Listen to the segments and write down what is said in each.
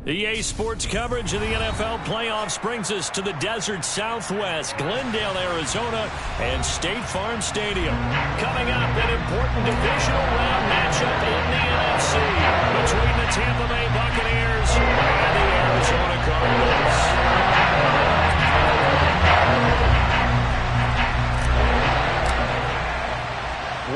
EA Sports coverage of the NFL playoffs brings us to the desert Southwest, Glendale, Arizona, and State Farm Stadium. Coming up, an important divisional round matchup in the NFC between the Tampa Bay Buccaneers and the Arizona Cardinals.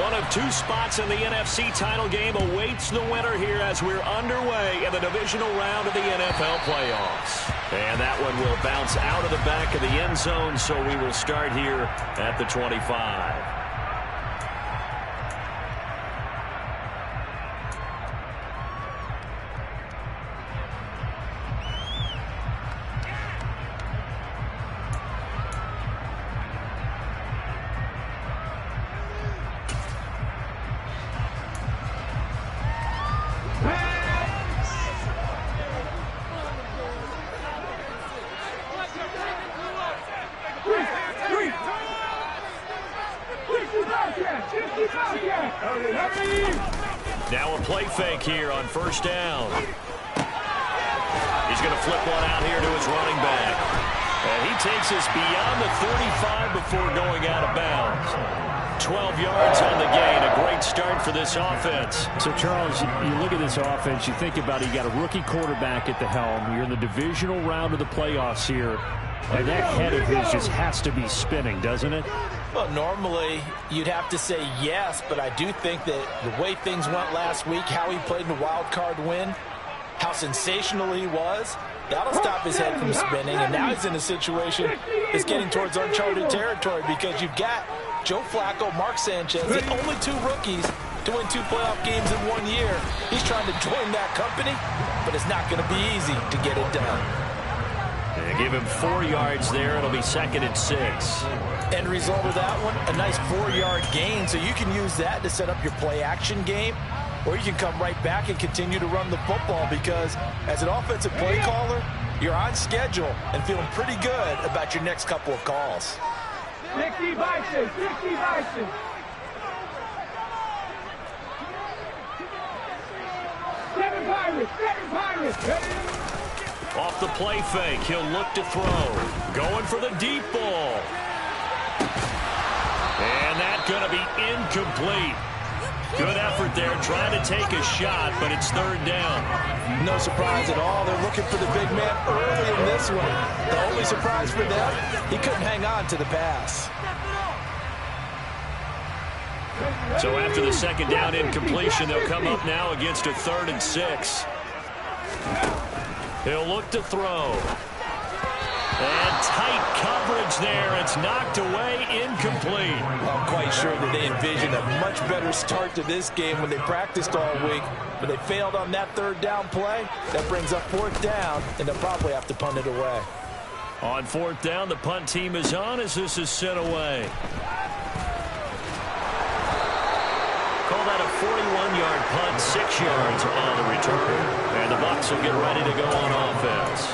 One of two spots in the NFC title game awaits the winner here as we're underway in the divisional round of the NFL playoffs. And that one will bounce out of the back of the end zone, so we will start here at the 25. Now a play fake here on first down. He's going to flip one out here to his running back. And he takes us beyond the 35 before going out of bounds. 12 yards on the gain. A great start for this offense. So, Charles, you look at this offense, you think about it, you got a rookie quarterback at the helm. You're in the divisional round of the playoffs here. And that head of his just has to be spinning, doesn't it? Well, normally you'd have to say yes, but I do think that the way things went last week, how he played in the wild card win, how sensational he was, that'll stop his head from spinning. And now he's in a situation that's getting towards uncharted territory because you've got Joe Flacco, Mark Sanchez, the only two rookies to win 2 playoff games in 1 year. He's trying to join that company, but it's not going to be easy to get it done. They give him 4 yards there. It'll be 2nd and 6. End result of that one, a nice 4-yard gain. So you can use that to set up your play-action game, or you can come right back and continue to run the football because as an offensive play caller, you're on schedule and feeling pretty good about your next couple of calls. 60 Bison, 60 Bison. Seven Pirates. Off the play fake, he'll look to throw. Going for the deep ball. And that's going to be incomplete. Good effort there, trying to take a shot, but it's 3rd down. No surprise at all. They're looking for the big man early in this one. The only surprise for them, he couldn't hang on to the pass. So after the 2nd down incompletion, they'll come up now against a 3rd and 6. He'll look to throw. And tight coverage there. It's knocked away, incomplete. I'm quite sure that they envisioned a much better start to this game when they practiced all week. But they failed on that 3rd down play. That brings up 4th down, and they'll probably have to punt it away. On 4th down, the punt team is on as this is sent away. Call that a 41-yard punt, 6 yards on the return. And the Bucs will get ready to go on offense.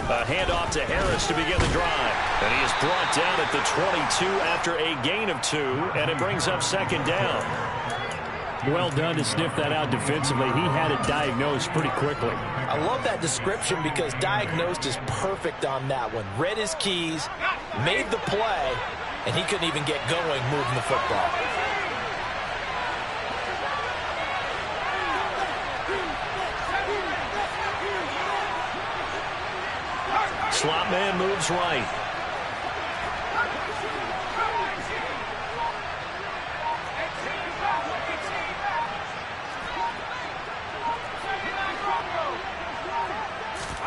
A handoff to Harris to begin the drive. And he is brought down at the 22 after a gain of 2, and it brings up 2nd down. Well done to sniff that out defensively. He had it diagnosed pretty quickly. I love that description because diagnosed is perfect on that one. Read his keys, made the play, and he couldn't even get going moving the football. Slot man moves right.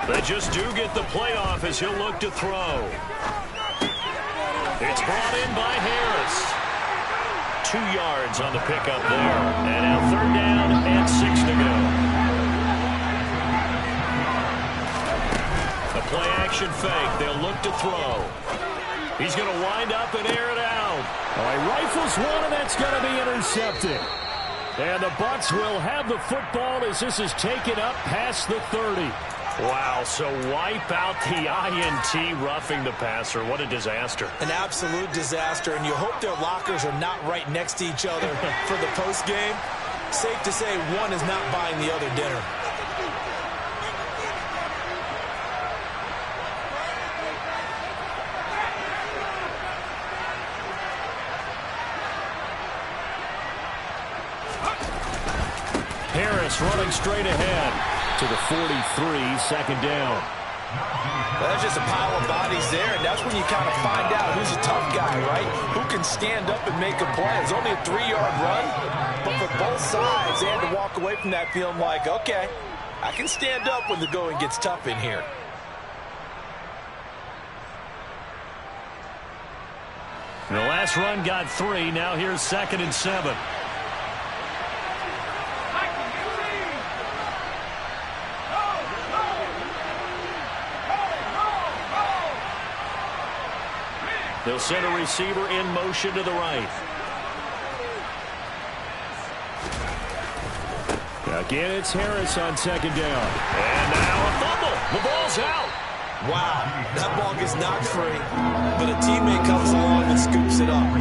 They just do get the playoff as he'll look to throw. It's brought in by Harris. 2 yards on the pickup there. And now 3rd down and 6 to go. A play-action fake. They'll look to throw. He's going to wind up and air it out. All right, rifles one, and that's going to be intercepted. And the Bucs will have the football as this is taken up past the 30. Wow, so wipe out the INT roughing the passer. What a disaster. An absolute disaster, and you hope their lockers are not right next to each other for the postgame. Safe to say one is not buying the other dinner. Harris running straight ahead to the 43, 2nd down. There's just a pile of bodies there, and that's when you kind of find out who's a tough guy, right? Who can stand up and make a play. It's only a 3-yard run, but for both sides, they had to walk away from that feeling like, okay, I can stand up when the going gets tough in here. The last run got 3. Now here's 2nd and 7. They'll send a receiver in motion to the right. Again, it's Harris on 2nd down. And now a fumble. The ball's out. Wow, that ball gets knocked free, but a teammate comes along and scoops it up.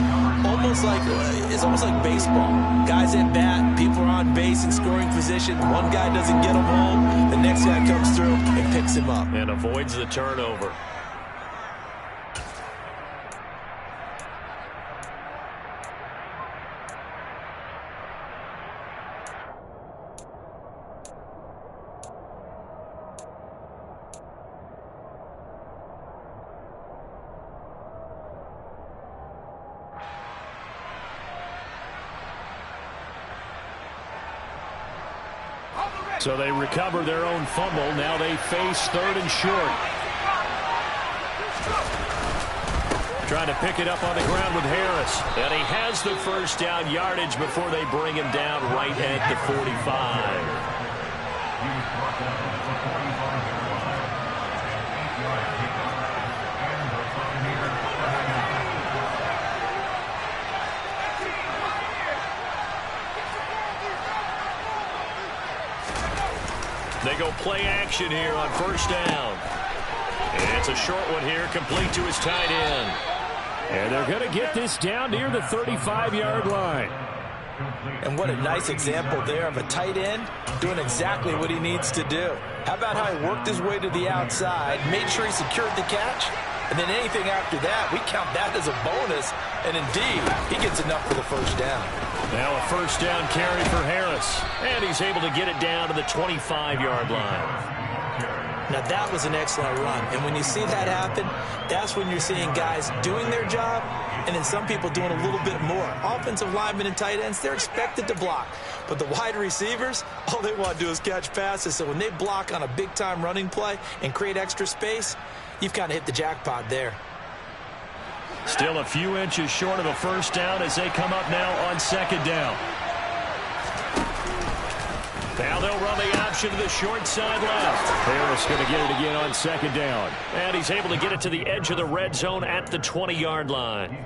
It's almost like baseball. Guys at bat, people are on base in scoring position. One guy doesn't get him home. The next guy comes through and picks him up. And avoids the turnover. So they recover their own fumble. Now they face 3rd and short. Trying to pick it up on the ground with Harris. And he has the 1st down yardage before they bring him down right at the 45. They go play action here on 1st down. And it's a short one here, complete to his tight end. And they're going to get this down near the 35-yard line. And what a nice example there of a tight end doing exactly what he needs to do. How about how he worked his way to the outside, made sure he secured the catch, and then anything after that, we count that as a bonus. And indeed, he gets enough for the 1st down. Now a 1st down carry for Harris. And he's able to get it down to the 25-yard line. Now that was an excellent run. And when you see that happen, that's when you're seeing guys doing their job and then some people doing a little bit more. Offensive linemen and tight ends, they're expected to block. But the wide receivers, all they want to do is catch passes. So when they block on a big-time running play and create extra space, you've kind of hit the jackpot there. Still a few inches short of a 1st down as they come up now on 2nd down. Now they'll run the option to the short side left. Harris going to get it again on 2nd down. And he's able to get it to the edge of the red zone at the 20-yard line.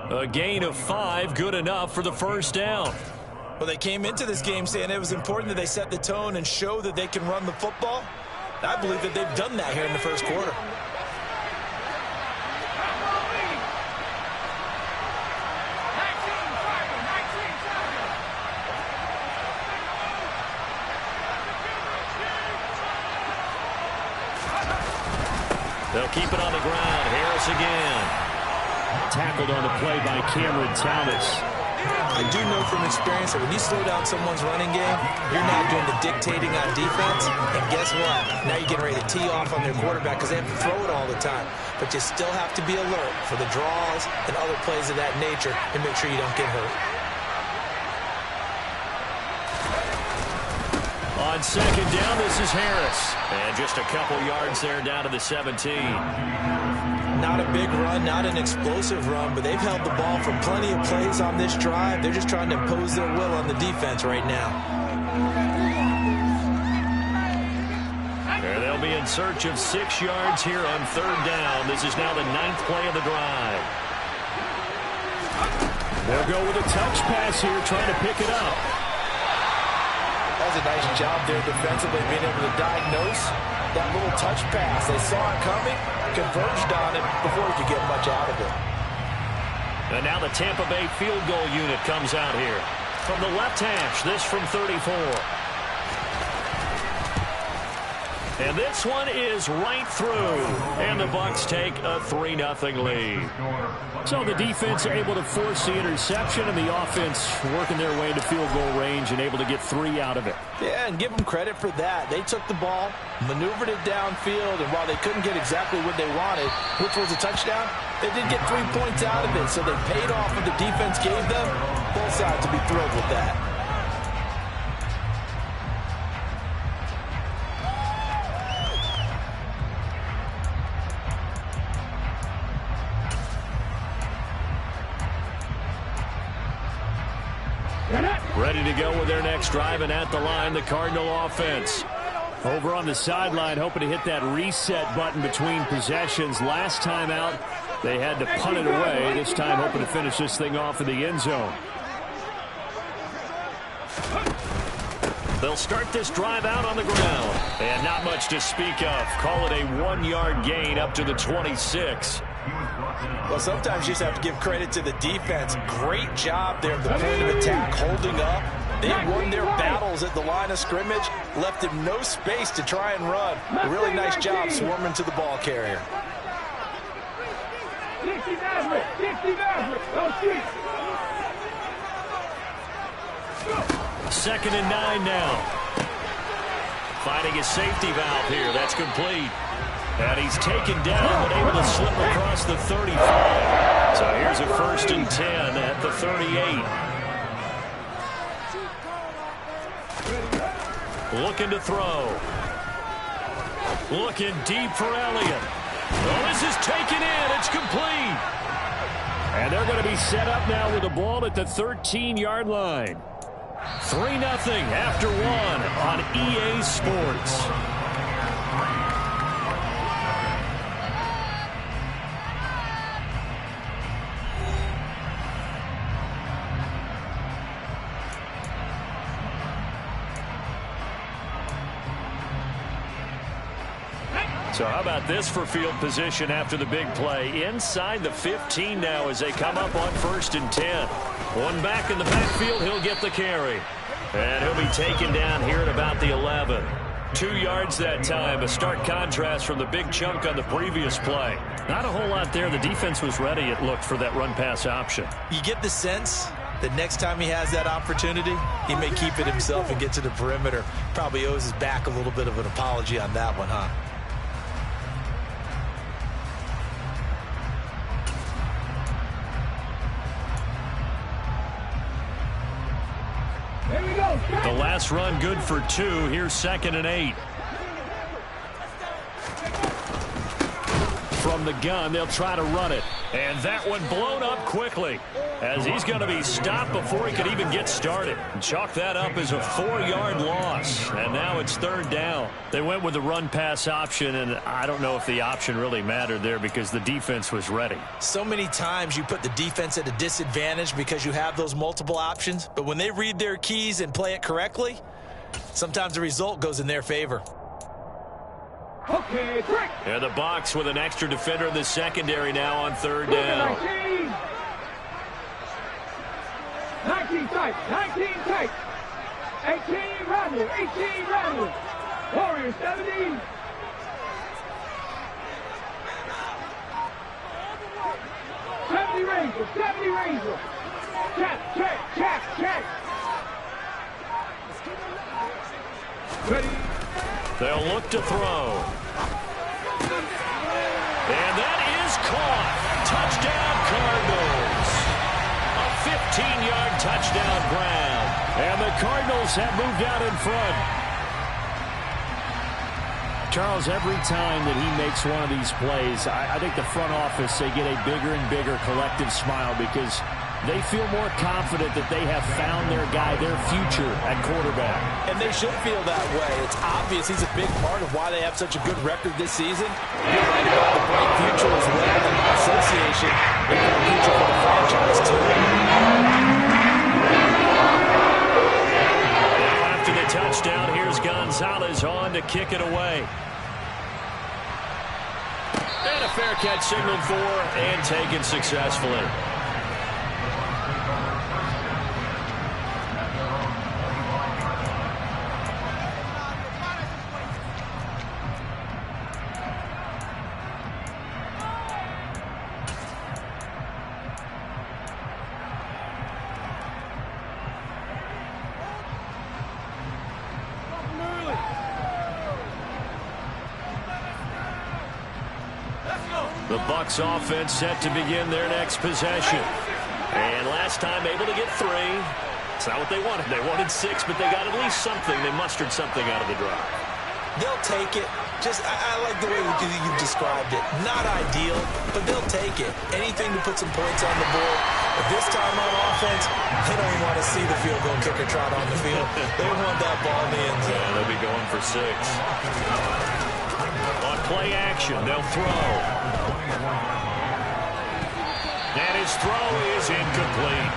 A gain of 5, good enough for the 1st down. Well, they came into this game saying it was important that they set the tone and show that they can run the football. I believe that they've done that here in the 1st quarter. They'll keep it on the ground. Harris again. Tackled on the play by Cameron Thomas. I do know from experience that when you slow down someone's running game, you're not doing the dictating on defense. And guess what? Now you're getting ready to tee off on their quarterback because they have to throw it all the time. But you still have to be alert for the draws and other plays of that nature and make sure you don't get hurt. On 2nd down, this is Harris. And just a couple yards there down to the 17. not a big run, not an explosive run, but they've held the ball for plenty of plays on this drive. They're just trying to impose their will on the defense right now. They'll be in search of 6 yards here on 3rd down. This is now the 9th play of the drive. They'll go with a touch pass here, trying to pick it up. That's a nice job there defensively, being able to diagnose that little touch pass. They saw it coming, converged on it before he could get much out of it. And now the Tampa Bay field goal unit comes out here. From the left hash, this from 34. And this one is right through. And the Bucs take a 3-0 lead. So the defense able to force the interception, and the offense working their way into field goal range and able to get 3 out of it. Yeah, and give them credit for that. They took the ball, maneuvered it downfield, and while they couldn't get exactly what they wanted, which was a touchdown, they did get 3 points out of it. So they paid off what the defense gave them. Both sides will be thrilled with that. Ready to go with their next drive, and at the line, the Cardinal offense. Over on the sideline, hoping to hit that reset button between possessions. Last time out, they had to punt it away. This time, hoping to finish this thing off in the end zone. They'll start this drive out on the ground. And not much to speak of. Call it a 1-yard gain up to the 26. Well, sometimes you just have to give credit to the defense. Great job there at the point of attack, holding up. They won their battles at the line of scrimmage, left him no space to try and run. A really nice job swarming to the ball carrier. 60 Maverick, 60 Maverick, don't shoot. 2nd and 9 now. Finding his safety valve here. That's complete. And he's taken down, but able to slip across the 35. So here's a 1st and 10 at the 38. Looking to throw. Looking deep for Elliott. Oh, this is taken in. It's complete. And they're going to be set up now with the ball at the 13-yard line. 3-0 after 1 on EA Sports. So how about this for field position after the big play? Inside the 15 now as they come up on 1st and 10. One back in the backfield, he'll get the carry. And he'll be taken down here at about the 11. 2 yards that time, a stark contrast from the big chunk on the previous play. Not a whole lot there. The defense was ready, it looked, for that run-pass option. You get the sense that next time he has that opportunity, he may keep it himself and get to the perimeter. Probably owes his back a little bit of an apology on that one, huh? The last run good for 2. Here's 2nd and 8. From the gun, they'll try to run it. And that one blown up quickly as he's going to be stopped before he could even get started. Chalk that up as a 4-yard loss. And now it's 3rd down. They went with the run-pass option, and I don't know if the option really mattered there because the defense was ready. So many times you put the defense at a disadvantage because you have those multiple options. But when they read their keys and play it correctly, sometimes the result goes in their favor. Okay, quick. And the Bucs with an extra defender in the secondary now on 3rd down. 19 tight, 19 tight. 18 Randall, 18 Randall. Warriors 70. Razor, 70 Razor. Check. Ready. They'll look to throw. And that is caught. Touchdown, Cardinals. A 15-yard touchdown grab. And the Cardinals have moved out in front. Charles, every time that he makes one of these plays, I think the front office, they get a bigger and bigger collective smile because they feel more confident that they have found their guy, their future at quarterback. And they should feel that way. It's obvious he's a big part of why they have such a good record this season. You're right about the bright future as well, and association with the future for the franchise, too. After the touchdown, here's Gonzalez on to kick it away. And a fair catch signaled for and taken successfully. The Bucs offense set to begin their next possession. And last time able to get 3. It's not what they wanted. They wanted 6, but they got at least something. They mustered something out of the drive. They'll take it. I like the way you described it. Not ideal, but they'll take it. Anything to put some points on the board. But this time on offense, they don't even want to see the field goal kicker trot on the field. They want that ball in the end zone. Yeah, they'll be going for 6. On play action, they'll throw. And his throw is incomplete.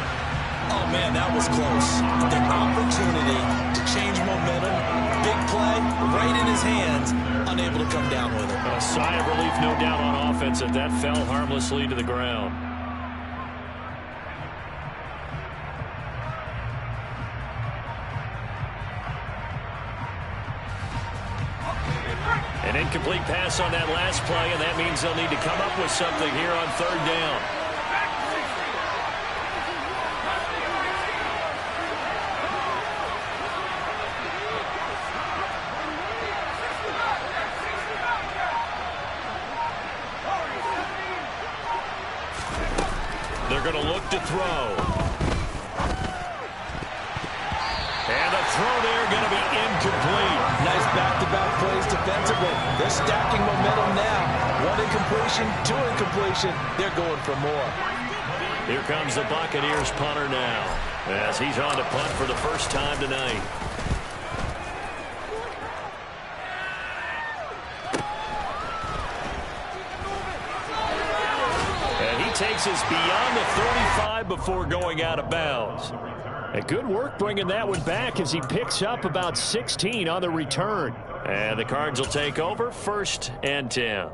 Oh, man, that was close. The opportunity to change momentum, big play, right in his hands, unable to come down with it. A sigh of relief, no doubt, on offense, that fell harmlessly to the ground. An incomplete pass on that last play, and that means they'll need to come up with something here on 3rd down. They're going to look to throw. And the throw there going to be incomplete. Nice back-to-back plays defensively. They're stacking momentum now. 1 incompletion, 2 incompletion. They're going for more. Here comes the Buccaneers punter now, as he's on to punt for the first time tonight. And he takes us beyond the 35 before going out of bounds. A good work bringing that one back as he picks up about 16 on the return. And the Cards will take over, 1st and 10.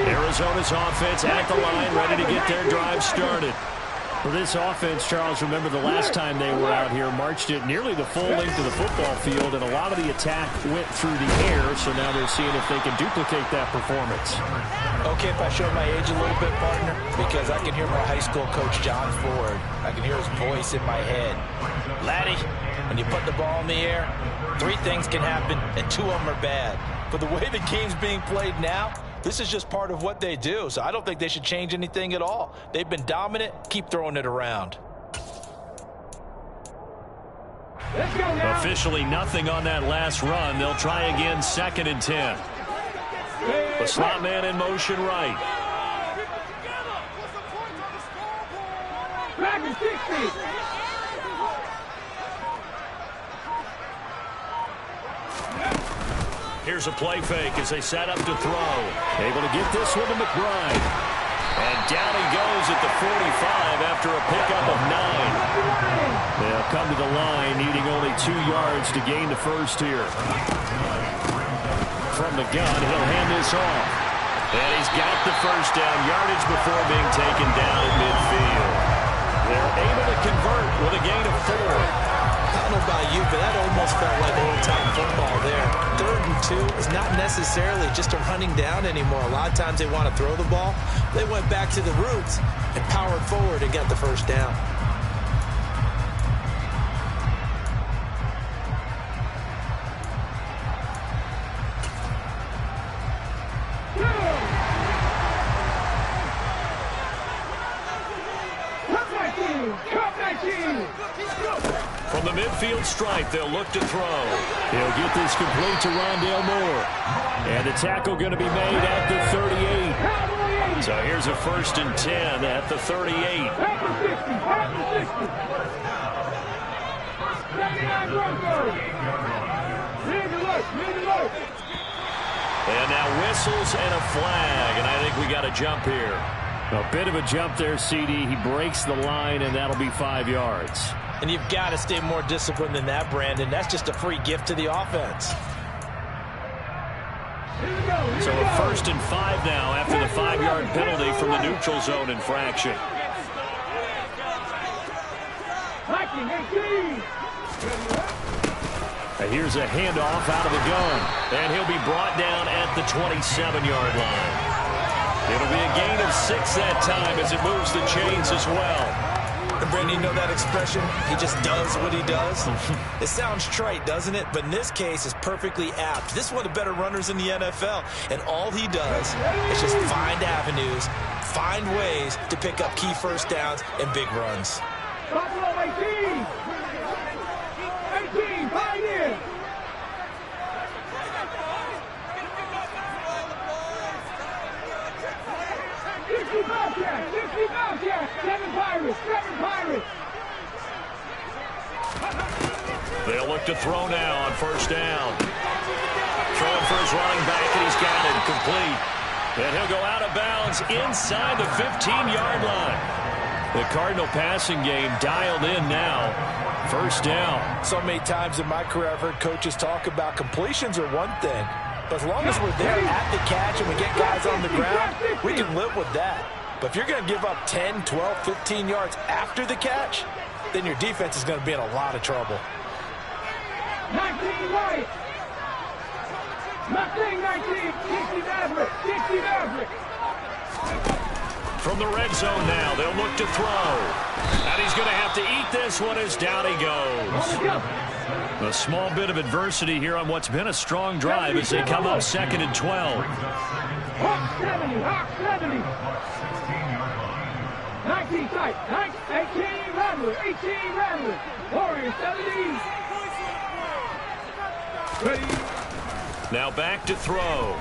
Arizona's offense at the line, ready to get their drive started. For this offense, Charles, remember the last time they were out here, marched it nearly the full length of the football field, and a lot of the attack went through the air, so now they're seeing if they can duplicate that performance. Okay, if I show my age a little bit, partner, because I can hear my high school coach, John Ford. I can hear his voice in my head. Laddie, when you put the ball in the air, 3 things can happen, and 2 of them are bad. But the way the game's being played now, this is just part of what they do, so I don't think they should change anything at all. They've been dominant. Keep throwing it around. Let's go now. Officially nothing on that last run. They'll try again, 2nd and 10. The slot man in motion right. Back and 60. Here's a play fake as they set up to throw. Able to get this one to McBride. And down he goes at the 45 after a pickup of 9. They'll come to the line, needing only 2 yards to gain the first here. From the gun, he'll hand this off. And he's got the first down, yardage before being taken down at midfield. They're able to convert with a gain of 4. I don't know about you, but that almost felt like old-time football there. 3rd and 2 is not necessarily just a running down anymore. A lot of times they want to throw the ball. They went back to the roots and powered forward and got the first down. From the midfield stripe, they'll look to throw. He'll get this complete to Rondale Moore. And the tackle going to be made at the 38. So here's a 1st and 10 at the 38. And now whistles and a flag, and I think we got a jump here. A bit of a jump there, CD. He breaks the line, and that'll be 5 yards. And you've got to stay more disciplined than that, Brandon. That's just a free gift to the offense. So a 1st and 5 now after the 5-yard penalty from the neutral zone infraction. Here's a handoff out of the gun. And he'll be brought down at the 27-yard line. It'll be a gain of 6 that time as it moves the chains as well. And Brandon, you know that expression? He just does what he does. It sounds trite, doesn't it? But in this case, it's perfectly apt. This is one of the better runners in the NFL. And all he does is just find avenues, find ways to pick up key first downs and big runs. Buffalo 18! 18, find in! They'll look to throw now on 1st down. Throwing for his running back, and he's got it complete. And he'll go out of bounds inside the 15-yard line. The Cardinal passing game dialed in now. 1st down. So many times in my career I've heard coaches talk about completions are one thing. But as long as we're there at the catch and we get guys on the ground, we can live with that. But if you're going to give up 10, 12, 15 yards after the catch, then your defense is going to be in a lot of trouble. 19 right. 19, 60 Maverick, 60 Maverick. From the red zone now, they'll look to throw. And he's going to have to eat this one as down he goes. A small bit of adversity here on what's been a strong drive as they come up 2nd and 12. Hawk 70, Hawk 70. 19 tight, 18 Rattler, 18 Rattler. Warriors 70. Ready. Now back to throw.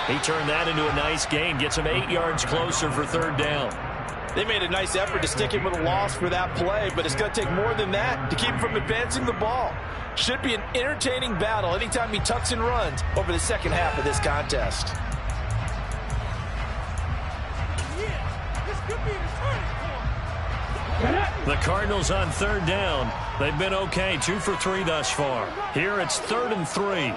He turned that into a nice gain. Gets him 8 yards closer for 3rd down. They made a nice effort to stick him with a loss for that play, but it's going to take more than that to keep him from advancing the ball. Should be an entertaining battle anytime he tucks and runs over the second half of this contest. The Cardinals on 3rd down. They've been okay, 2 for 3 thus far. Here it's 3rd and 3.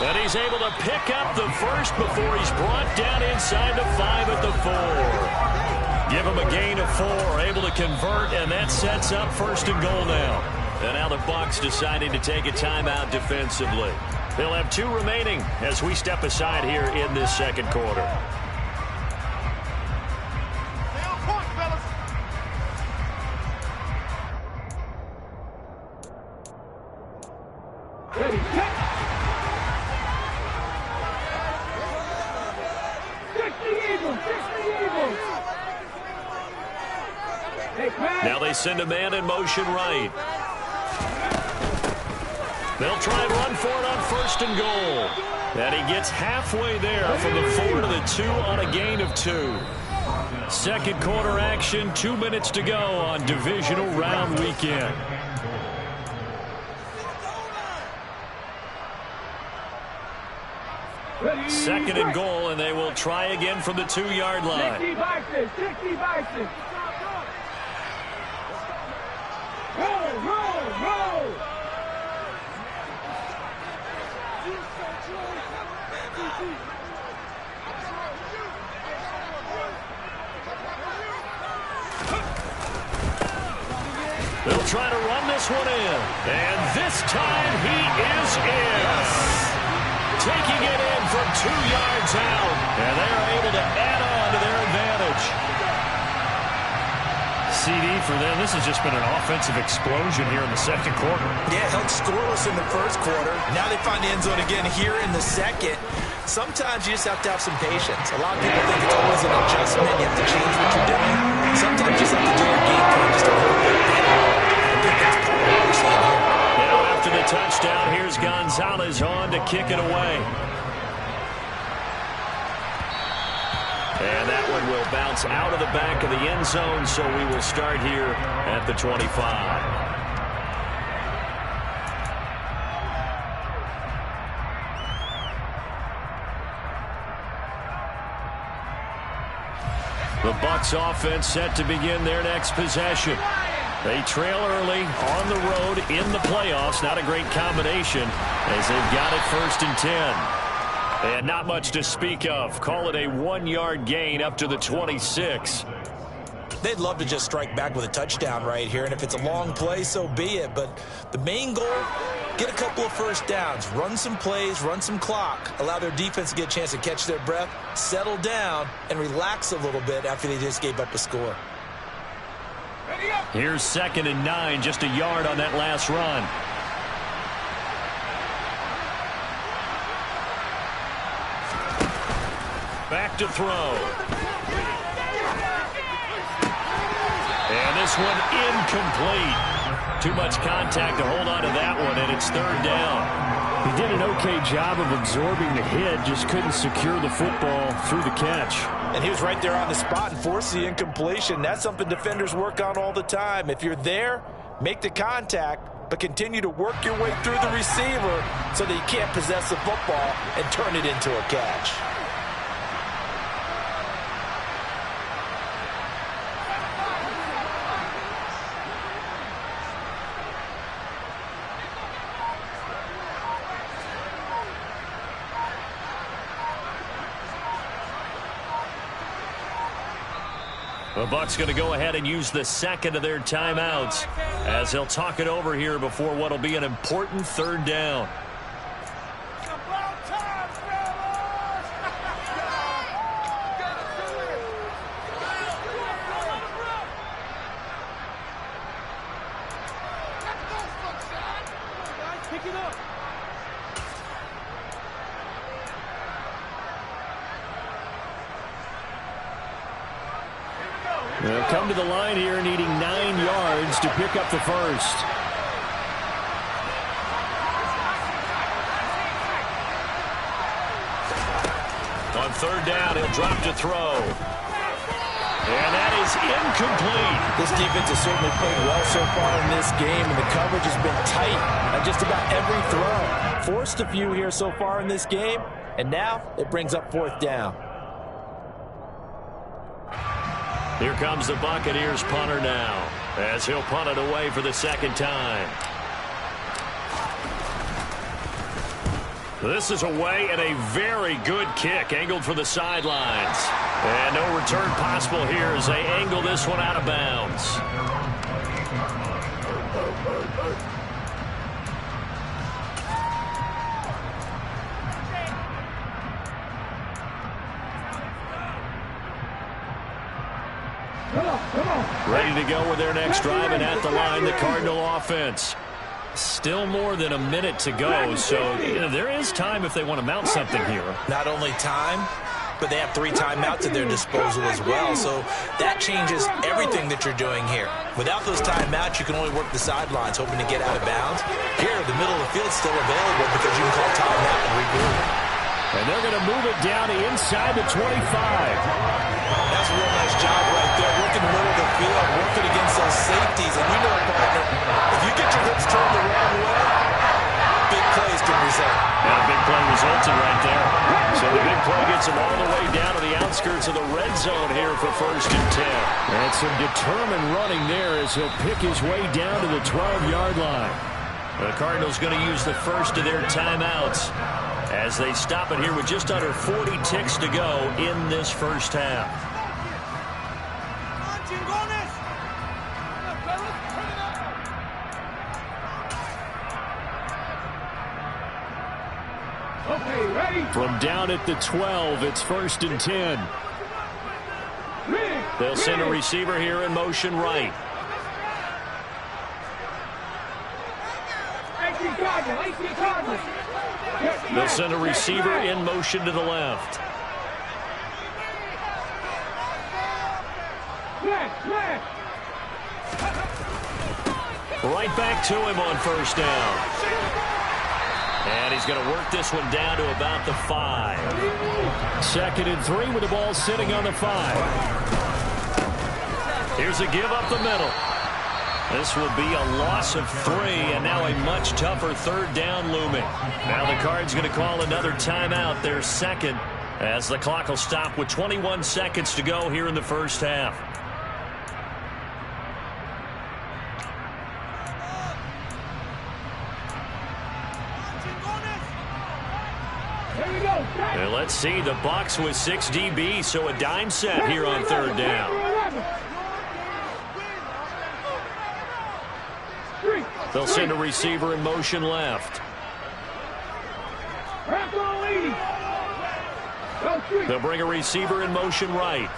And he's able to pick up the first before he's brought down inside the 5 at the 4. Give him a gain of 4, able to convert, and that sets up 1st and goal now. And now the Bucs deciding to take a timeout defensively. They'll have 2 remaining as we step aside here in this 2nd quarter. Ready, set. 60 Eagles, 60 Eagles. Now they send a man in motion right. They'll try and run for it on 1st and goal. And he gets halfway there from the 4 to the 2 on a gain of 2. 2nd quarter action, 2 minutes to go on divisional round weekend. Ready, 2nd and goal, and they will try again from the 2-yard line. 60 Bison, 60 Bison. Roll, roll, roll. They'll try to run this one in. And this time he is in. Taking it in from 2 yards out. And they're able to add on to their advantage. CD for them, this has just been an offensive explosion here in the 2nd quarter. Yeah, held scoreless in the 1st quarter. Now they find the end zone again here in the 2nd. Sometimes you just have to have some patience. A lot of people think it's always an adjustment. You have to change what you're doing. Sometimes you just have to do your game plan just a little bit better. I think that's part of what we're seeing here. Now after the touchdown, here's Gonzalez on to kick it away. And that one will bounce out of the back of the end zone, so we will start here at the 25. The Bucs offense set to begin their next possession. They trail early on the road in the playoffs. Not a great combination as they've got it 1st and 10. And not much to speak of. Call it a 1-yard gain up to the 26. They'd love to just strike back with a touchdown right here, and if it's a long play, so be it. But the main goal, get a couple of first downs, run some plays, run some clock, allow their defense to get a chance to catch their breath, settle down, and relax a little bit after they just gave up a score. Here's 2nd and 9, just a yard on that last run. Back to throw. And this one incomplete. Too much contact to hold on to that one, and it's 3rd down. He did an okay job of absorbing the hit, just couldn't secure the football through the catch. And he was right there on the spot and forced the incompletion. That's something defenders work on all the time. If you're there, make the contact, but continue to work your way through the receiver so that you can't possess the football and turn it into a catch. The Bucs going to go ahead and use the 2nd of their timeouts as they'll talk it over here before what will be an important 3rd down. They'll come to the line here needing 9 yards to pick up the first. On 3rd down, he'll drop to throw. And that is incomplete. This defense has certainly played well so far in this game, and the coverage has been tight on just about every throw. Forced a few here so far in this game, and now it brings up 4th down. Here comes the Buccaneers punter now as he'll punt it away for the 2nd time. This is away and a very good kick angled for the sidelines. And no return possible here as they angle this one out of bounds. Ready to go with their next drive, and at the line, the Cardinal offense. Still more than a minute to go, so there is time if they want to mount something here. Not only time, but they have 3 timeouts at their disposal as well, so that changes everything that you're doing here. Without those timeouts, you can only work the sidelines, hoping to get out of bounds. Here, the middle of the field is still available because you can call timeout and regroup. And they're going to move it down to inside the 25. That's a real nice job right there. Working the middle of the field, working against those safeties. And you know, partner, if you get your hips turned the wrong way, big plays can result. Yeah, big play resulted right there. So the big play gets him all the way down to the outskirts of the red zone here for 1st and 10. And some determined running there as he'll pick his way down to the 12-yard line. The Cardinals going to use the 1st of their timeouts as they stop it here with just under 40 ticks to go in this 1st half. Okay, ready? From down at the 12, it's 1st and 10. They'll send a receiver here in motion right. AC Cardinals, AC Cardinals. They'll send a receiver in motion to the left. Right back to him on first down. And he's going to work this one down to about the 5. 2nd and 3 with the ball sitting on the 5. Here's a give up the middle. This will be a loss of 3, and now a much tougher 3rd down looming. Now the Cards going to call another timeout, their 2nd, as the clock will stop with 21 seconds to go here in the first half. And let's see, the Bucs with 6 DBs, so a dime set here on 3rd down. They'll send a receiver in motion left. They'll bring a receiver in motion right.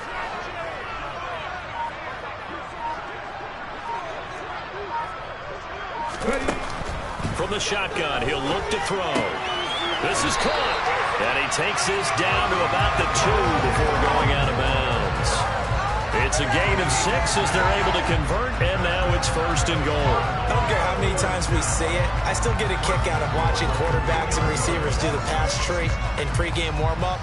From the shotgun, he'll look to throw. This is caught. And he takes this down to about the 2 before going out of bounds. It's a gain of 6 as they're able to convert, and now it's 1st and goal. I don't care how many times we see it. I still get a kick out of watching quarterbacks and receivers do the pass tree in pregame warm-up.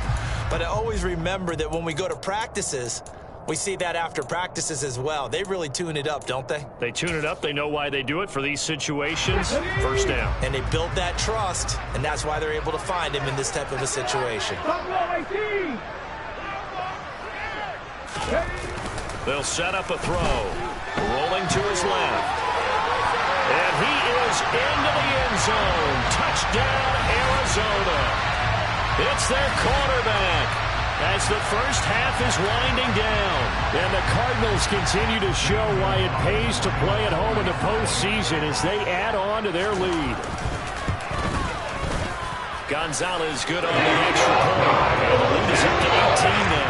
But I always remember that when we go to practices, we see that after practices as well. They really tune it up, don't they? They tune it up. They know why they do it for these situations. First down. And they build that trust, and that's why they're able to find him in this type of a situation. They'll set up a throw. Rolling to his left. And he is into the end zone. Touchdown, Arizona. It's their quarterback. As the first half is winding down. And the Cardinals continue to show why it pays to play at home in the postseason as they add on to their lead. Gonzalez good on the extra point. And the lead is up to 18 now.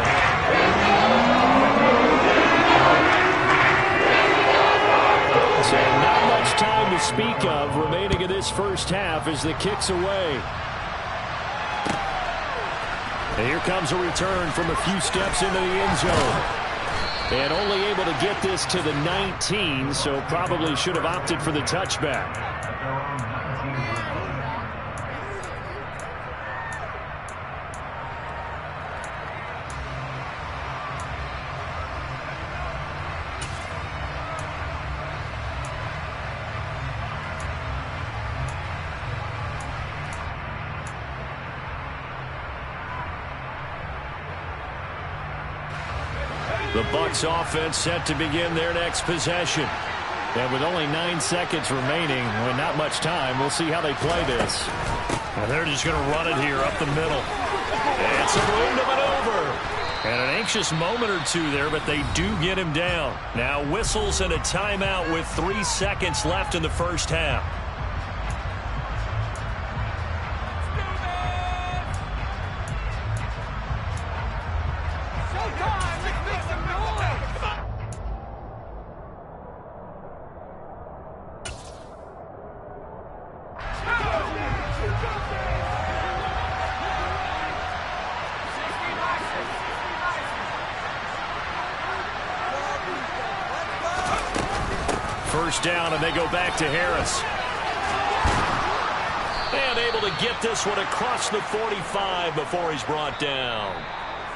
So not much time to speak of remaining in this first half as the kick's away. And here comes a return from a few steps into the end zone. And only able to get this to the 19, so probably should have opted for the touchback. The Bucs offense set to begin their next possession. And with only 9 seconds remaining, with not much time, we'll see how they play this. And they're just going to run it here up the middle. And some room to maneuver. And an anxious moment or two there, but they do get him down. Now whistles and a timeout with 3 seconds left in the first half. First down, and they go back to Harris. And able to get this one across the 45 before he's brought down.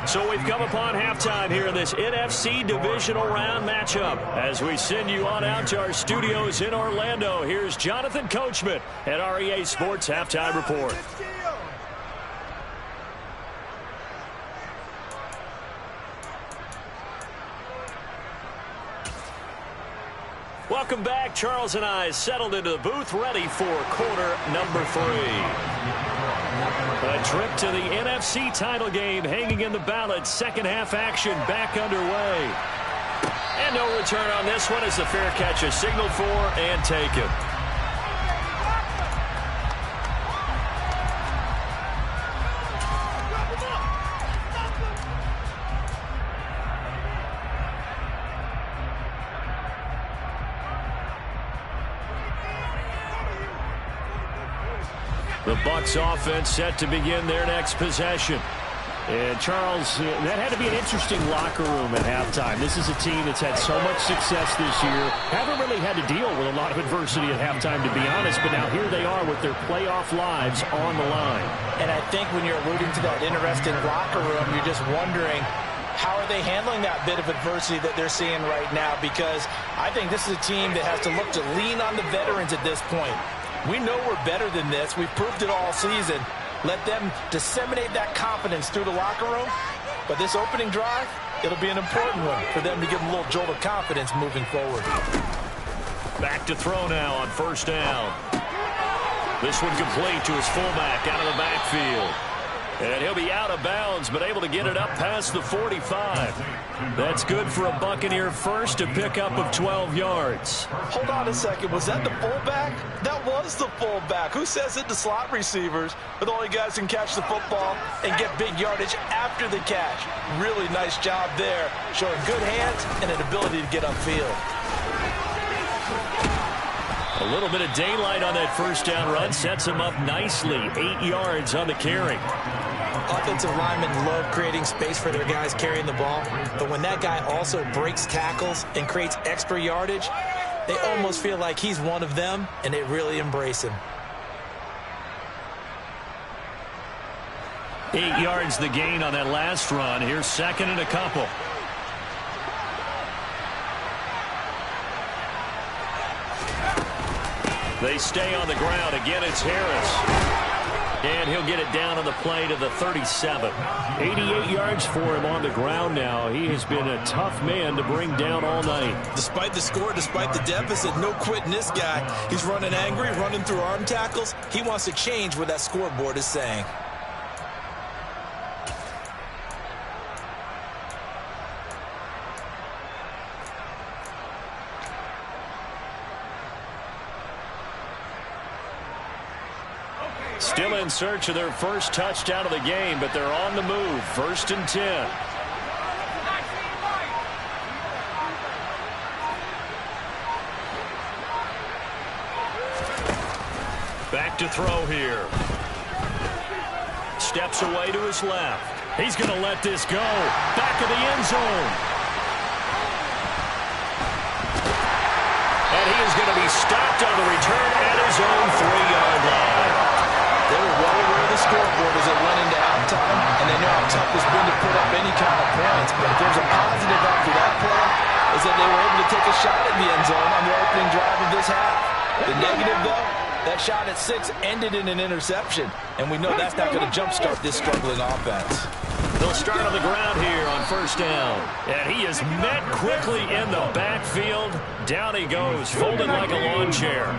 So we've come upon halftime here in this NFC divisional round matchup. As we send you on out to our studios in Orlando, here's Jonathan Coachman at REA Sports Halftime Report. Welcome back. Charles and I settled into the booth, ready for quarter number 3. A trip to the NFC title game hanging in the balance. Second half action back underway. And no return on this one as the fair catch is signaled for and taken. The Bucs offense set to begin their next possession. And, Charles, that had to be an interesting locker room at halftime. This is a team that's had so much success this year. Haven't really had to deal with a lot of adversity at halftime, to be honest. But now here they are with their playoff lives on the line. And I think when you're alluding to that interesting locker room, you're just wondering, how are they handling that bit of adversity that they're seeing right now? Because I think this is a team that has to look to lean on the veterans at this point. We know we're better than this. We've proved it all season. Let them disseminate that confidence through the locker room. But this opening drive, it'll be an important one for them to give them a little jolt of confidence moving forward. Back to throw now on first down. This one complete to his fullback out of the backfield. And he'll be out of bounds, but able to get it up past the 45. That's good for a Buccaneer first, a pickup of 12 yards. Hold on a second. Was that the fullback? That was the fullback. Who says it? The slot receivers are the only guys who can catch the football and get big yardage after the catch. Really nice job there, showing good hands and an ability to get upfield. A little bit of daylight on that first down run sets him up nicely. 8 yards on the carry. Offensive linemen love creating space for their guys carrying the ball, but when that guy also breaks tackles and creates extra yardage, they almost feel like he's one of them, and they really embrace him. 8 yards the gain on that last run. Here's second and a couple. They stay on the ground. Again, it's Harris. And he'll get it down on the play to the 37. 88 yards for him on the ground now. He has been a tough man to bring down all night. Despite the score, despite the deficit, no quitting this guy. He's running angry, running through arm tackles. He wants to change what that scoreboard is saying. Still in search of their first touchdown of the game, but they're on the move. 1st and 10. Back to throw here. Steps away to his left. He's going to let this go. Back of the end zone. And he is going to be stopped on the return at his own 3-yard line. They were well aware of the scoreboard as it went into halftime, and they know how tough it's been to put up any kind of points. But if there's a positive after that play, is that they were able to take a shot at the end zone on the opening drive of this half. The negative, though, that shot at 6 ended in an interception, and we know that's not going to jumpstart this struggling offense. They'll start on the ground here on first down. And he is met quickly in the backfield. Down he goes, folded like a lawn chair.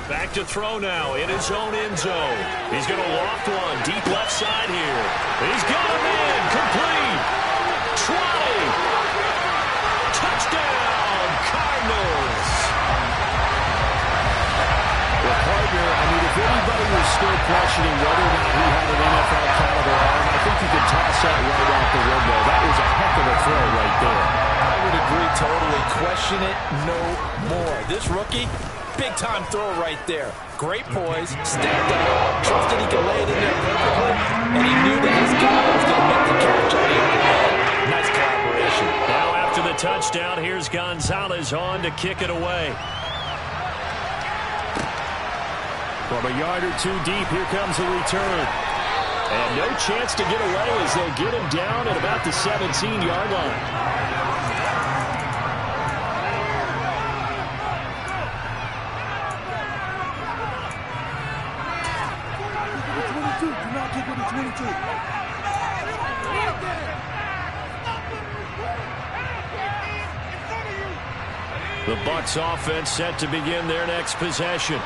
Back to throw now in his own end zone. He's going to loft one deep left side here. He's got him in. Complete. Trotty. Touchdown, Cardinals. Well, partner, I mean, if anybody was still questioning whether or not he had an NFL caliber arm, I think you could toss that right out the window. That was a heck of a throw right there. I would agree totally. Question it no more. This rookie, big-time throw right there. Great poise, stepped out, trusted he could lay it in there perfectly, and he knew that his guy was going to make the catch on the other end. Nice collaboration. Now after the touchdown, here's Gonzalez on to kick it away. From a yard or two deep, here comes the return. And no chance to get away as they'll get him down at about the 17-yard line. The Bucs offense set to begin their next possession.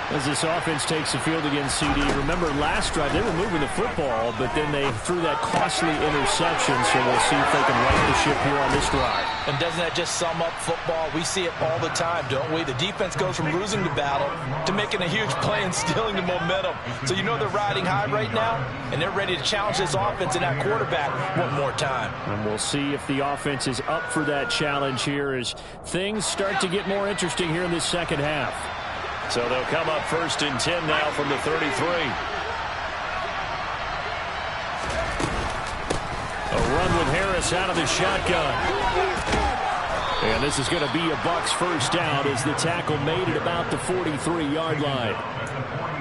As this offense takes the field against CD, remember last drive they were moving the football, but then they threw that costly interception, so we'll see if they can right the ship here on this drive. And doesn't that just sum up football? We see it all the time, don't we? The defense goes from losing the battle to making a huge play and stealing the momentum. So you know they're riding high right now, and they're ready to challenge this offense and that quarterback one more time. And we'll see if the offense is up for that challenge here as things start to get more interesting here in this second half. So they'll come up 1st and 10 now from the 33. A run with Harris out of the shotgun. And this is going to be a Bucs first down as the tackle made it about the 43-yard line.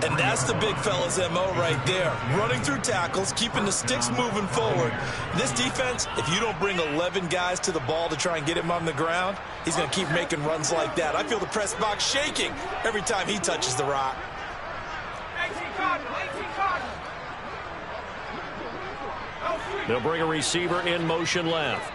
And that's the big fella's MO right there. Running through tackles, keeping the sticks moving forward. This defense, if you don't bring 11 guys to the ball to try and get him on the ground, he's going to keep making runs like that. I feel the press box shaking every time he touches the rock. 18 Cardinals. They'll bring a receiver in motion left.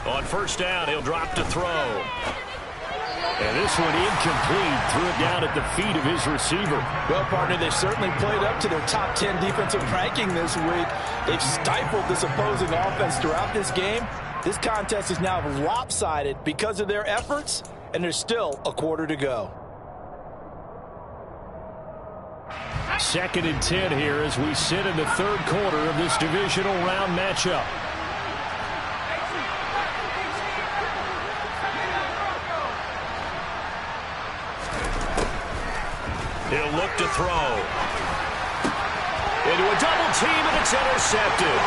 On first down, he'll drop to throw. And this one incomplete. Threw it down at the feet of his receiver. Well, partner, they certainly played up to their top 10 defensive ranking this week. They've stifled this opposing offense throughout this game. This contest is now lopsided because of their efforts, and there's still a quarter to go. 2nd and 10 here as we sit in the third quarter of this divisional round matchup. He'll look to throw. Into a double team, and it's intercepted.